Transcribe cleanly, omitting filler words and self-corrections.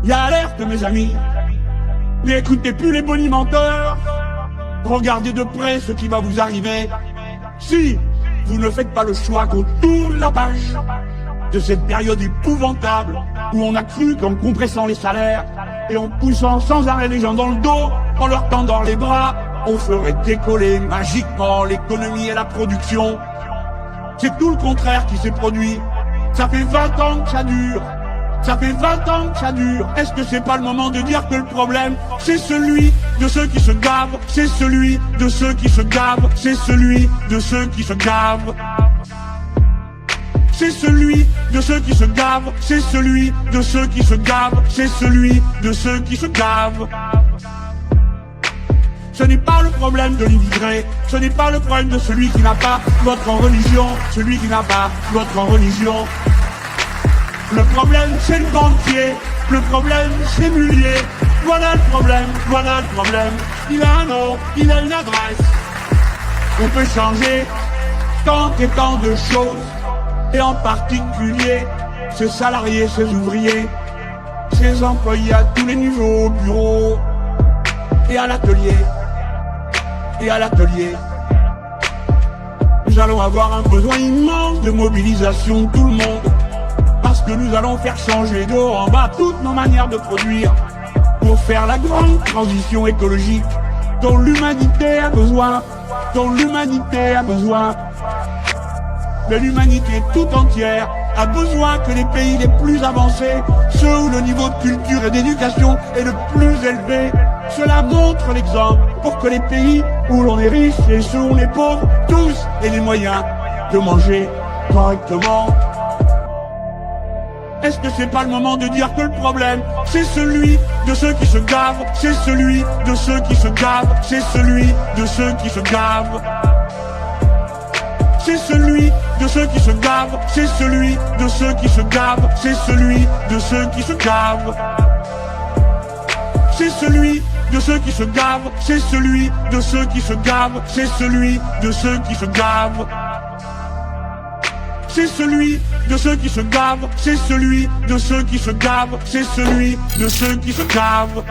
Y'a alerte mes amis. N'écoutez plus les bonimenteurs. Regardez de près ce qui va vous arriver. Si vous ne faites pas le choix qu'on tourne la page de cette période épouvantable où on a cru qu'en compressant les salaires et en poussant sans arrêt les gens dans le dos, en leur tendant les bras, on ferait décoller magiquement l'économie et la production. C'est tout le contraire qui s'est produit. Ça fait 20 ans que ça dure. Ça fait 20 ans que ça dure. Est-ce que c'est pas le moment de dire que le problème, c'est celui de ceux qui se gavent, c'est celui de ceux qui se gavent, c'est celui de ceux qui se gavent. C'est celui de ceux qui se gavent, c'est celui de ceux qui se gavent, c'est celui de ceux qui se gavent. Ce n'est pas le problème de l'immigré, ce n'est pas le problème de celui qui n'a pas votre religion, celui qui n'a pas votre religion. Le problème c'est le banquier, le problème c'est Mullier. Voilà le problème, voilà le problème. Il a un nom, il a une adresse. On peut changer tant et tant de choses, et en particulier ses salariés, ses ouvriers, ses employés à tous les niveaux, au bureau et à l'atelier. Et à l'atelier, nous allons avoir un besoin immense de mobilisation de tout le monde, parce que nous allons faire changer de haut en bas toutes nos manières de produire pour faire la grande transition écologique dont l'humanité a besoin, dont l'humanité a besoin. Mais l'humanité tout entière a besoin que les pays les plus avancés, ceux où le niveau de culture et d'éducation est le plus élevé, cela montre l'exemple pour que les pays où l'on est riche et ceux où on est pauvre, tous aient les moyens de manger correctement. Est-ce que c'est pas le moment de dire que le problème, c'est celui de ceux qui se gavent, c'est celui de ceux qui se gavent, c'est celui de ceux qui se gavent. C'est celui de ceux qui se gavent, c'est celui de ceux qui se gavent, c'est celui de ceux qui se gavent. C'est celui de ceux qui se gavent, c'est celui de ceux qui se gavent, c'est celui de ceux qui se gavent. C'est celui de ceux qui se gavent, c'est celui de ceux qui se gavent, c'est celui de ceux qui se gavent.